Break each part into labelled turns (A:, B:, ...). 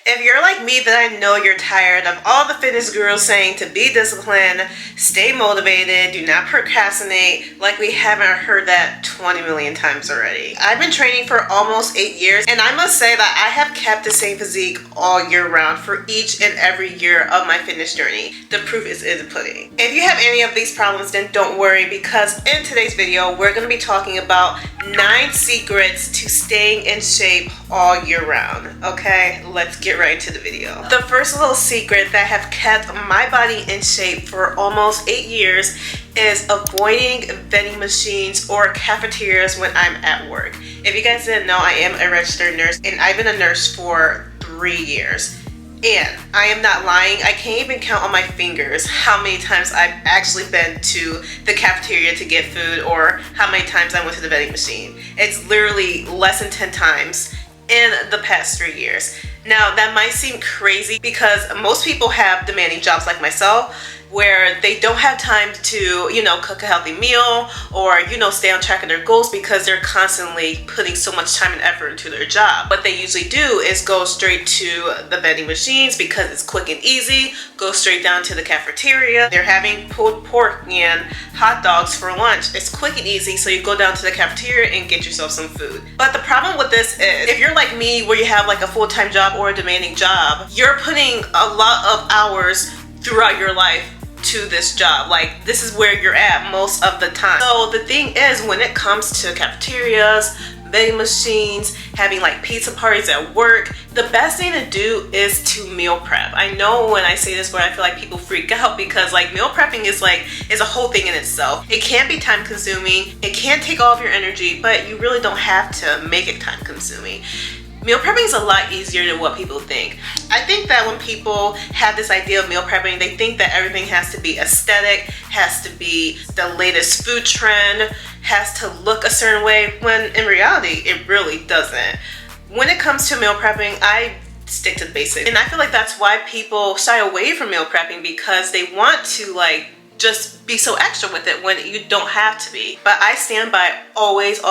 A: If you're like me, then I know you're tired of all the fitness gurus saying to be disciplined, stay motivated, do not procrastinate, like we haven't heard that 20 million times already. I've been training for almost 8 years, and I must say that I have kept the same physique all year round for each and every year of my fitness journey. The proof is in the pudding. If you have any of these problems, then don't worry, because in today's video, we're going to be talking about 9 secrets to staying in shape all year round. Okay, let's get right into the video. The first little secret that have kept my body in shape for almost 8 years is avoiding vending machines or cafeterias when I'm at work. If you guys didn't know, I am a registered nurse, and I've been a nurse for 3 years. And I am not lying, I can't even count on my fingers how many times I've actually been to the cafeteria to get food, or how many times I went to the vending machine. It's literally less than 10 times in the past 3 years. Now, that might seem crazy because most people have demanding jobs like myself, where they don't have time to, cook a healthy meal or, stay on track of their goals because they're constantly putting so much time and effort into their job. What they usually do is go straight to the vending machines because it's quick and easy, go straight down to the cafeteria. They're having pulled pork and hot dogs for lunch. It's quick and easy, so you go down to the cafeteria and get yourself some food. But the problem with this is, if you're like me, where you have like a full-time job or a demanding job, you're putting a lot of hours throughout your life to this job. Like, this is where you're at most of the time. So the thing is, when it comes to cafeterias, vending machines, having like pizza parties at work, the best thing to do is to meal prep. I know when I say this word, I feel like people freak out because like meal prepping is a whole thing in itself. It can be time consuming, it can take all of your energy, but you really don't have to make it time consuming. Meal prepping is a lot easier than what people think. I think that when people have this idea of meal prepping, they think that everything has to be aesthetic, has to be the latest food trend, has to look a certain way, when in reality, it really doesn't. When it comes to meal prepping, I stick to the basics. And I feel like that's why people shy away from meal prepping, because they want to just be so extra with it when you don't have to be. But I stand by always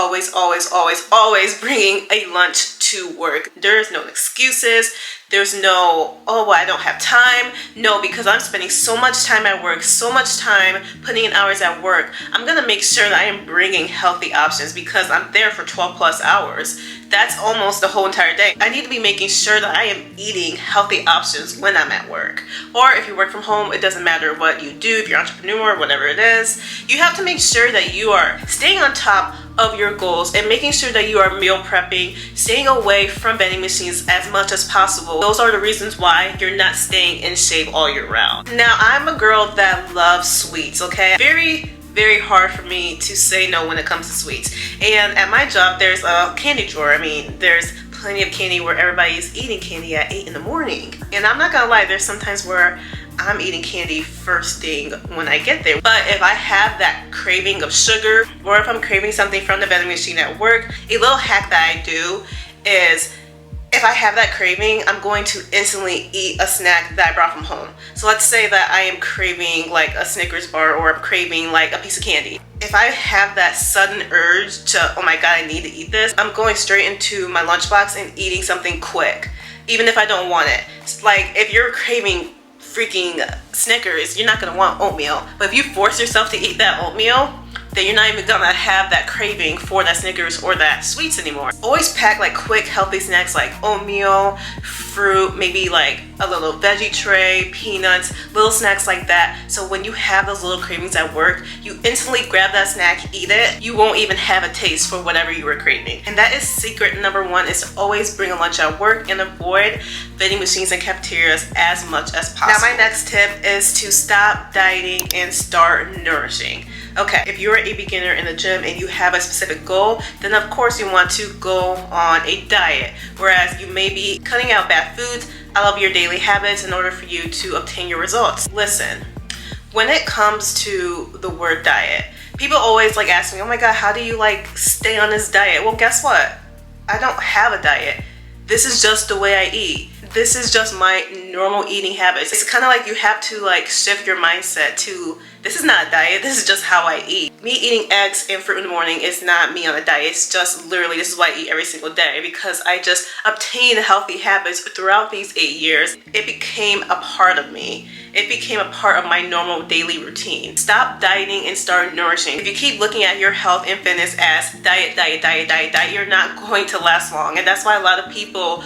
A: bringing a lunch to work. There's no excuses. There's no, oh, well, I don't have time. No, because I'm spending so much time at work, so much time putting in hours at work, I'm gonna make sure that I am bringing healthy options, because I'm there for 12 plus hours. That's almost the whole entire day. I need to be making sure that I am eating healthy options when I'm at work. Or if you work from home, it doesn't matter what you do, if you're an entrepreneur, whatever it is, you have to make sure that you are staying on top of your goals and making sure that you are meal prepping, staying away from vending machines as much as possible. Those are the reasons why you're not staying in shape all year round. Now, I'm a girl that loves sweets, okay? Very hard for me to say no when it comes to sweets. And at my job, there's a candy drawer. I mean, there's plenty of candy where everybody's eating candy at 8 in the morning. And I'm not gonna lie, there's sometimes where I'm eating candy first thing when I get there. But if I have that craving of sugar, or if I'm craving something from the vending machine at work, a little hack that I do is, if I have that craving, I'm going to instantly eat a snack that I brought from home. So let's say that I am craving like a Snickers bar, or I'm craving like a piece of candy. If I have that sudden urge to, oh my god, I need to eat this, I'm going straight into my lunchbox and eating something quick, even if I don't want it. Like, if you're craving freaking Snickers, you're not gonna want oatmeal. But if you force yourself to eat that oatmeal, then you're not even gonna have that craving for that Snickers or that sweets anymore. Always pack like quick healthy snacks like oatmeal, fruit, maybe like a little veggie tray, peanuts, little snacks like that. So when you have those little cravings at work, you instantly grab that snack, eat it. You won't even have a taste for whatever you were craving. And that is secret number 1, is to always bring a lunch at work and avoid vending machines and cafeterias as much as possible. Now, my next tip is to stop dieting and start nourishing. Okay, if you're a beginner in the gym and you have a specific goal, then of course you want to go on a diet, whereas you may be cutting out bad foods out of your daily habits in order for you to obtain your results. Listen, when it comes to the word diet, people always ask me, oh my god, how do you stay on this diet? Well, guess what? I don't have a diet. This is just the way I eat. this is just my normal eating habits. It's kind of like you have to like shift your mindset to, this is not a diet, this is just how I eat. Me eating eggs and fruit in the morning is not me on a diet. It's just literally, this is what I eat every single day, because I just obtained healthy habits throughout these 8 years. It became a part of me. It became a part of my normal daily routine. Stop dieting and start nourishing. If you keep looking at your health and fitness as diet, diet, diet, diet, diet, you're not going to last long. And that's why a lot of people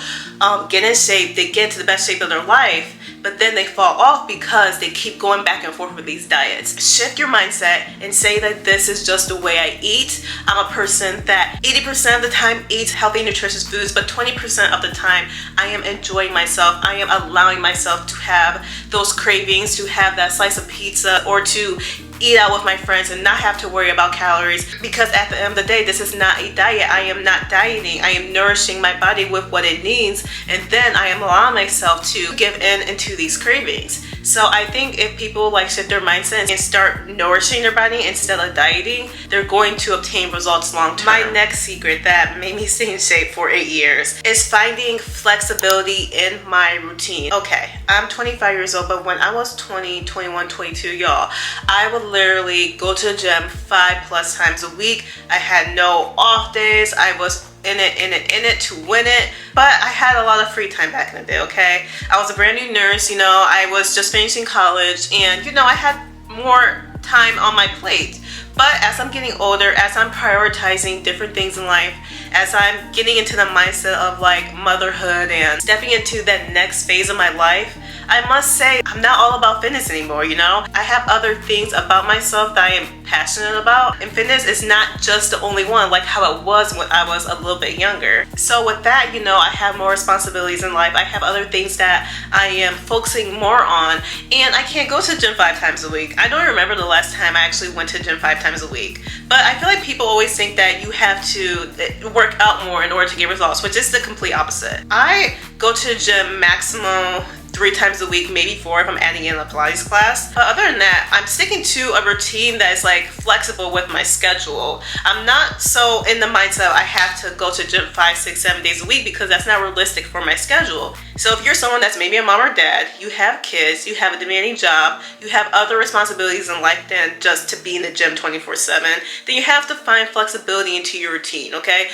A: get in shape, they get into the best shape of their life, but then they fall off because they keep going back and forth with these diets. Shift your mindset and say that this is just the way I eat. I'm a person that 80% of the time eats healthy, nutritious foods, but 20% of the time I am enjoying myself. I am allowing myself to have those cravings, to have that slice of pizza, or to eat out with my friends and not have to worry about calories, because at the end of the day, this is not a diet. I am not dieting. I am nourishing my body with what it needs, and then I am allowing myself to give in into these cravings. So I think if people like shift their mindset and start nourishing their body instead of dieting, they're going to obtain results long term. My next secret that made me stay in shape for 8 years is finding flexibility in my routine. Okay, I'm 25 years old, but when I was 20, 21, 22, y'all, I would literally go to the gym 5+ times a week. I had no off days. I was in it to win it. But I had a lot of free time back in the day, okay? I was a brand new nurse, you know, I was just finishing college, and you know, I had more time on my plate. But as I'm getting older, as I'm prioritizing different things in life, as I'm getting into the mindset of like motherhood and stepping into that next phase of my life, I must say I'm not all about fitness anymore, you know? I have other things about myself that I am passionate about, and fitness is not just the only one like how it was when I was a little bit younger. So with that, you know, I have more responsibilities in life. I have other things that I am focusing more on, and I can't go to the gym 5 times a week. I don't remember the last time I actually went to the gym 5 times a week. But I feel like people always think that you have to work out more in order to get results, which is the complete opposite. I go to the gym maximum 3 times a week, maybe 4 if I'm adding in a Pilates class. But other than that, I'm sticking to a routine that is like flexible with my schedule. I'm not so in the mindset I have to go to the gym 5, 6, 7 days a week, because that's not realistic for my schedule. So if you're someone that's maybe a mom or dad, you have kids, you have a demanding job, you have other responsibilities in life than just to be in the gym 24/7, then you have to find flexibility into your routine, okay?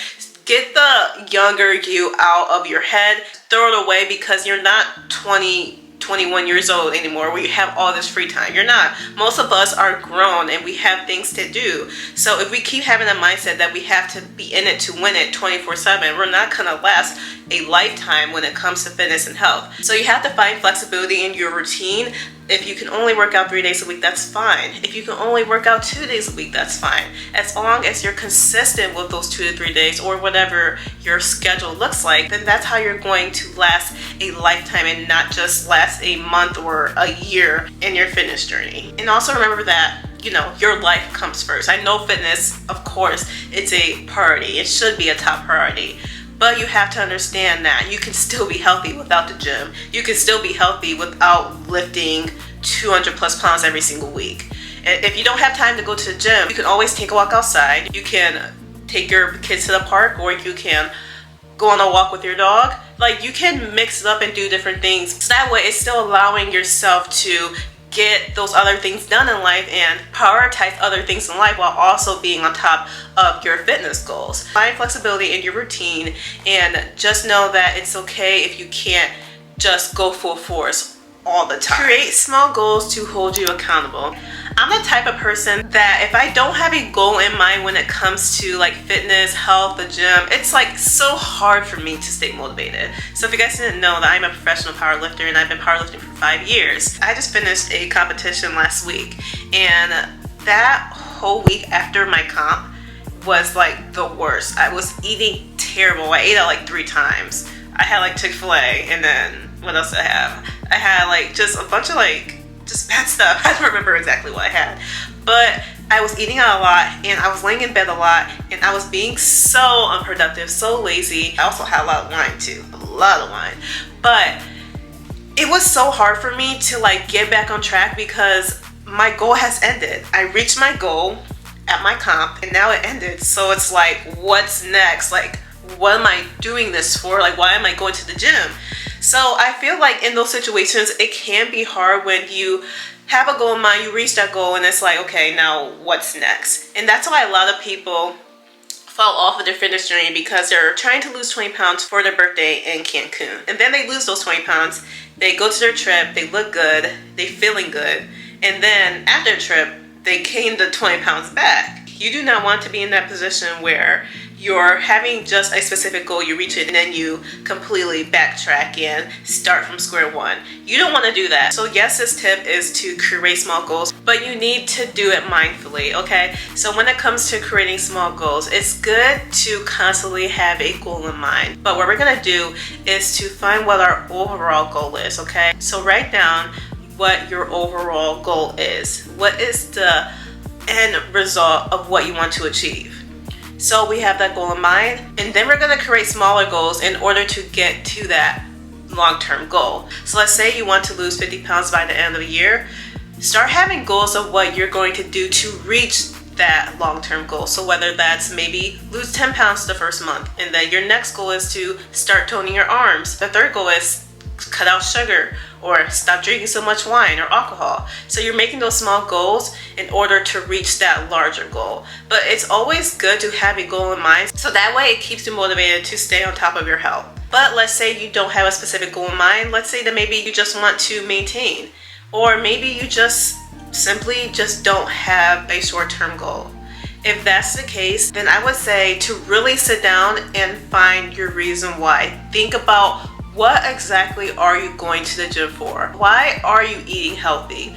A: Get the younger you out of your head, throw it away, because you're not 20, 21 years old anymore where you have all this free time. You're not. Most of us are grown and we have things to do. So if we keep having a mindset that we have to be in it to win it 24/7, we're not gonna last a lifetime when it comes to fitness and health. So you have to find flexibility in your routine. If you can only work out 3 days a week, that's fine. If you can only work out 2 days a week, that's fine. As long as you're consistent with those 2 to 3 days, or whatever your schedule looks like, then that's how you're going to last a lifetime and not just last a month or a year in your fitness journey. And also remember that, you know, your life comes first. I know fitness, of course, it's a priority. It should be a top priority. But you have to understand that you can still be healthy without the gym. You can still be healthy without lifting 200+ pounds every single week. And if you don't have time to go to the gym, you can always take a walk outside. You can take your kids to the park, or you can go on a walk with your dog. Like, you can mix it up and do different things. So that way it's still allowing yourself to get those other things done in life and prioritize other things in life while also being on top of your fitness goals. Find flexibility in your routine, and just know that it's okay if you can't just go full force all the time. Create small goals to hold you accountable. I'm the type of person that if I don't have a goal in mind when it comes to like fitness, health, the gym, it's like so hard for me to stay motivated. So if you guys didn't know, that I'm a professional powerlifter and I've been powerlifting for 5 years. I just finished a competition last week, and that whole week after my comp was like the worst. I was eating terrible. I ate out like 3 times. I had like Chick-fil-A, and then what else did I have? I had like just a bunch of like just bad stuff. I don't remember exactly what I had, but I was eating out a lot, and I was laying in bed a lot, and I was being so unproductive, so lazy. I also had a lot of wine too, a lot of wine. But it was so hard for me to like get back on track, because my goal has ended. I reached my goal at my comp, and now it ended. So it's like, what's next? Like, what am I doing this for? Like, why am I going to the gym? So I feel like in those situations, it can be hard when you have a goal in mind, you reach that goal, and it's like, okay, now what's next? And that's why a lot of people fall off of their fitness journey, because they're trying to lose 20 pounds for their birthday in Cancun. And then they lose those 20 pounds, they go to their trip, they look good, they feeling good, and then after the trip, they gain the 20 pounds back. You do not want to be in that position where you're having just a specific goal, you reach it, and then you completely backtrack and start from square one. You don't want to do that. So yes, this tip is to create small goals, but you need to do it mindfully, okay? So when it comes to creating small goals, it's good to constantly have a goal in mind. But what we're gonna do is to find what our overall goal is, okay? So write down what your overall goal is. What is the end result of what you want to achieve? So we have that goal in mind, and then we're going to create smaller goals in order to get to that long-term goal. So let's say you want to lose 50 pounds by the end of the year. Start having goals of what you're going to do to reach that long-term goal. So whether that's maybe lose 10 pounds the first month, and then your next goal is to start toning your arms. The third goal is cut out sugar or stop drinking so much wine or alcohol. So you're making those small goals in order to reach that larger goal. But it's always good to have a goal in mind, so that way it keeps you motivated to stay on top of your health. But let's say you don't have a specific goal in mind. Let's say that maybe you just want to maintain, or maybe you just simply don't have a short-term goal. If that's the case, then I would say to really sit down and find your reason why. Think about, what exactly are you going to the gym for? Why are you eating healthy?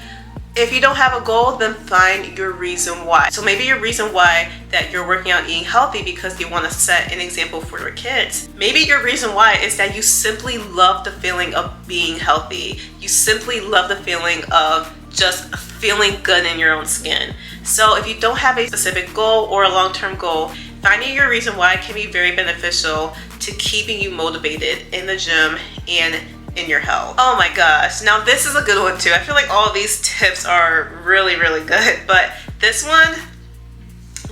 A: If you don't have a goal, then find your reason why. So maybe your reason why that you're working out eating healthy because you want to set an example for your kids. Maybe your reason why is that you simply love the feeling of being healthy. You simply love the feeling of just feeling good in your own skin. So if you don't have a specific goal or a long-term goal, finding your reason why can be very beneficial to keeping you motivated in the gym and in your health. Oh my gosh, now this is a good one too. I feel like all of these tips are really good, but this one,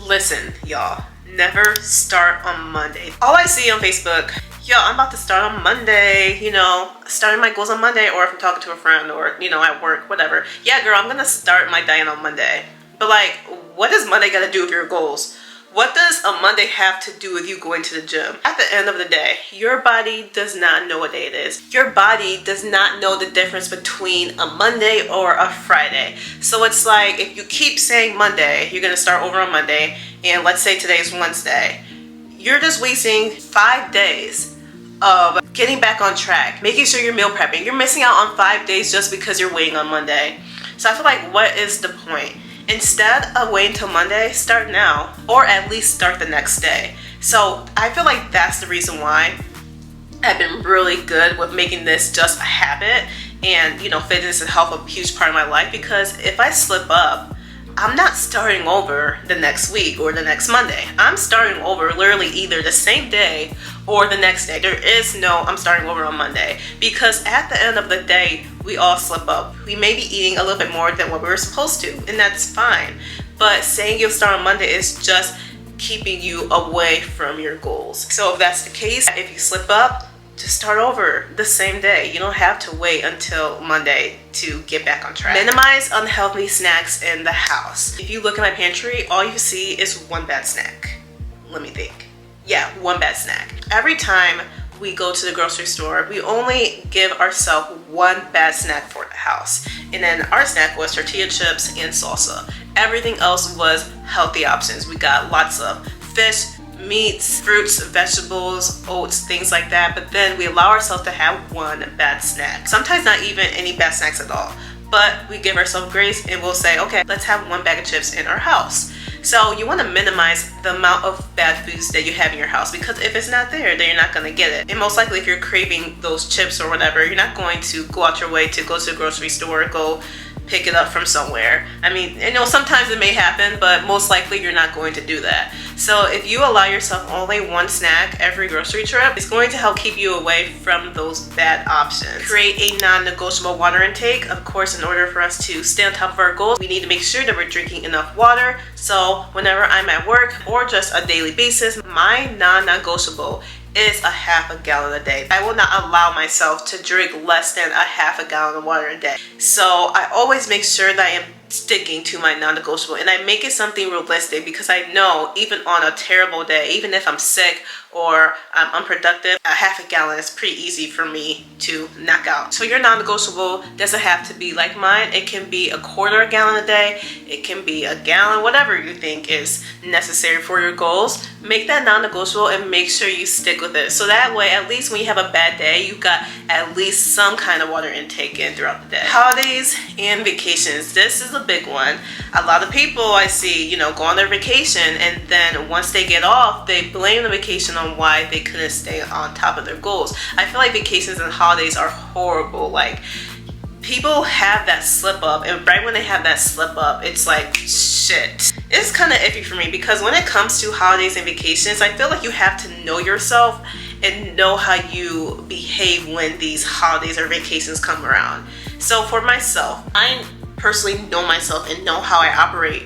A: listen y'all, never start on Monday. All I see on Facebook, yo, I'm about to start on Monday, you know, starting my goals on Monday, or if I'm talking to a friend or, you know, at work, whatever. Yeah girl, I'm gonna start my diet on Monday. But like, what does Monday gotta do with your goals? What does a Monday have to do with you going to the gym? At the end of the day, your body does not know what day it is. Your body does not know the difference between a Monday or a Friday. So it's like, if you keep saying Monday, you're gonna start over on Monday, and let's say today's Wednesday, you're just wasting 5 days of getting back on track, making sure you're meal prepping. You're missing out on 5 days just because you're waiting on Monday. So I feel like, what is the point? Instead of waiting until Monday, start now, or at least start the next day. So I feel like that's the reason why I've been really good with making this just a habit, and you know, fitness and health a huge part of my life, because if I slip up, I'm not starting over the next week or the next Monday. I'm starting over literally either the same day or the next day. There is no I'm starting over on Monday, because at the end of the day, we all slip up. We may be eating a little bit more than what we were supposed to, and that's fine. But saying you'll start on Monday is just keeping you away from your goals. So if that's the case, if you slip up, just start over the same day. You don't have to wait until Monday to get back on track. Minimize unhealthy snacks in the house. If you look at my pantry, all you see is one bad snack. Let me think. Yeah, one bad snack. Every time we go to the grocery store, we only give ourselves one bad snack for the house. And then our snack was tortilla chips and salsa. Everything else was healthy options. We got lots of fish, meats, fruits, vegetables, oats, things like that. But then we allow ourselves to have one bad snack. Sometimes not even any bad snacks at all. But we give ourselves grace and we'll say, okay, let's have one bag of chips in our house. So you want to minimize the amount of bad foods that you have in your house, because if it's not there, then you're not going to get it. And most likely if you're craving those chips or whatever, you're not going to go out your way to go to the grocery store, go pick it up from somewhere. I mean, you know, sometimes it may happen, but most likely you're not going to do that. So if you allow yourself only one snack every grocery trip, it's going to help keep you away from those bad options. Create a non-negotiable water intake. Of course, in order for us to stay on top of our goals, we need to make sure that we're drinking enough water. So whenever I'm at work or just a daily basis, my non-negotiable is a half a gallon a day. I will not allow myself to drink less than a half a gallon of water a day. So I always make sure that I am sticking to my non-negotiable, and I make it something realistic, because I know even on a terrible day, even if I'm sick or I'm unproductive, a half a gallon is pretty easy for me to knock out. So your non-negotiable doesn't have to be like mine. It can be a quarter a gallon a day, it can be a gallon, whatever you think is necessary for your goals. Make that non-negotiable and make sure you stick with it. So that way, at least when you have a bad day, you've got at least some kind of water intake in throughout the day. Holidays and vacations. This is a big one. A lot of people I see, you know, go on their vacation, and then once they get off, they blame the vacation on why they couldn't stay on top of their goals. I feel like vacations and holidays are horrible. Like, people have that slip up, and right when they have that slip up, it's like, shit. It's kind of iffy for me, because when it comes to holidays and vacations, I feel like you have to know yourself and know how you behave when these holidays or vacations come around. So for myself, I personally know myself and know how I operate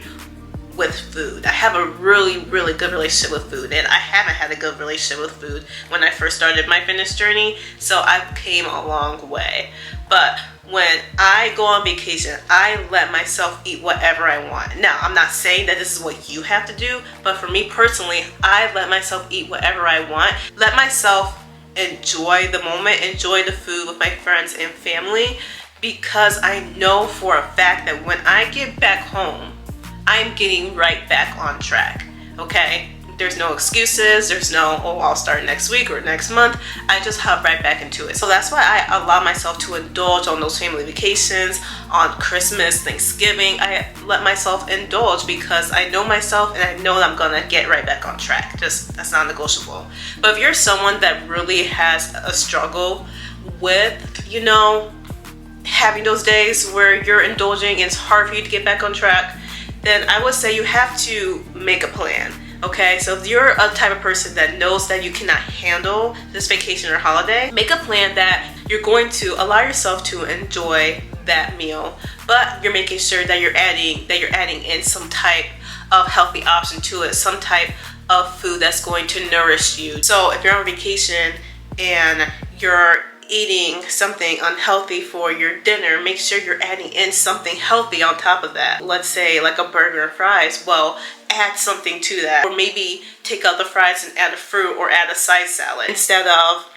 A: with food. I have a really good relationship with food, and I haven't had a good relationship with food when I first started my fitness journey, so I've came a long way. But when I go on vacation, I let myself eat whatever I want. Now, I'm not saying that this is what you have to do, but for me personally, I let myself eat whatever I want. Let myself enjoy the moment, enjoy the food with my friends and family, because I know for a fact that when I get back home, I'm getting right back on track, okay? There's no excuses, there's no, oh, I'll start next week or next month. I just hop right back into it. So that's why I allow myself to indulge on those family vacations, on Christmas, Thanksgiving. I let myself indulge because I know myself and I know that I'm gonna get right back on track. Just, that's not negotiable. But if you're someone that really has a struggle with, you know, having those days where you're indulging and it's hard for you to get back on track, then I would say you have to make a plan. Okay, so if you're a type of person that knows that you cannot handle this vacation or holiday, make a plan that you're going to allow yourself to enjoy that meal, but you're making sure that you're adding in some type of healthy option to it, some type of food that's going to nourish you. So if you're on vacation and you're eating something unhealthy for your dinner, make sure you're adding in something healthy on top of that. Let's say like a burger and fries. Well, add something to that. Or maybe take out the fries and add a fruit or add a side salad. Instead of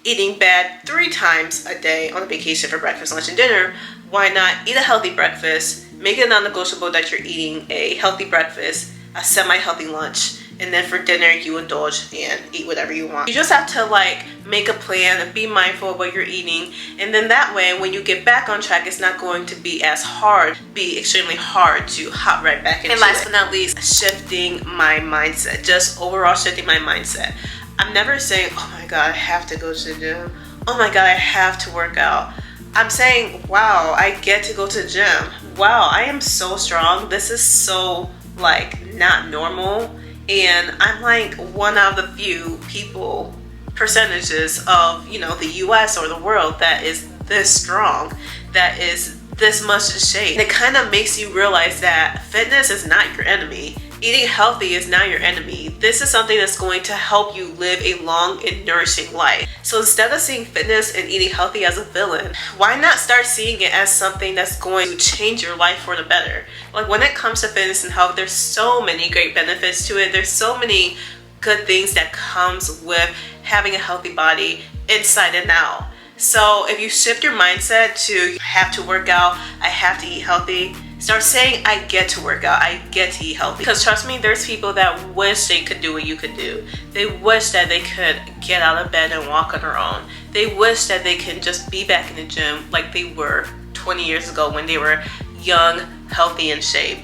A: eating bad 3 times a day on a vacation for breakfast, lunch, and dinner, why not eat a healthy breakfast, make it non-negotiable that you're eating a healthy breakfast, a semi-healthy lunch, and then for dinner you indulge and eat whatever you want. You just have to like make a plan and be mindful of what you're eating, and then that way when you get back on track, it's not going to be as hard, be extremely hard to hop right back into it. And last but not least, shifting my mindset, just overall shifting my mindset. I'm never saying, oh my god, I have to go to the gym, oh my god, I have to work out. I'm saying, wow, I get to go to the gym, wow, I am so strong, this is so like not normal. And I'm like one of the few people, percentages of, you know, the US or the world that is this strong, that is this much in shape. And it kind of makes you realize that fitness is not your enemy. Eating healthy is not your enemy. This is something that's going to help you live a long and nourishing life. So instead of seeing fitness and eating healthy as a villain, why not start seeing it as something that's going to change your life for the better? Like when it comes to fitness and health, there's so many great benefits to it. There's so many good things that comes with having a healthy body inside and out. So if you shift your mindset to I have to work out, I have to eat healthy, start saying I get to work out, I get to eat healthy. Because trust me, there's people that wish they could do what you could do. They wish that they could get out of bed and walk on their own. They wish that they can just be back in the gym like they were 20 years ago when they were young, healthy, in shape.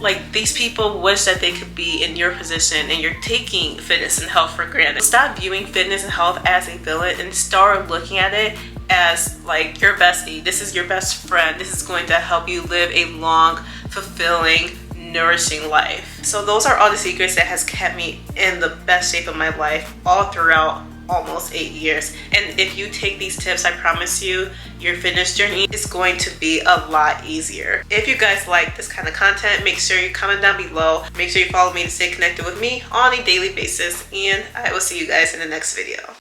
A: Like, these people wish that they could be in your position, and you're taking fitness and health for granted. Stop viewing fitness and health as a villain and start looking at it as like your bestie. This is your best friend. This is going to help you live a long, fulfilling, nourishing life. So those are all the secrets that has kept me in the best shape of my life all throughout almost 8 years. And if you take these tips, I promise you, your fitness journey is going to be a lot easier. If you guys like this kind of content, make sure you comment down below. Make sure you follow me to stay connected with me on a daily basis. And I will see you guys in the next video.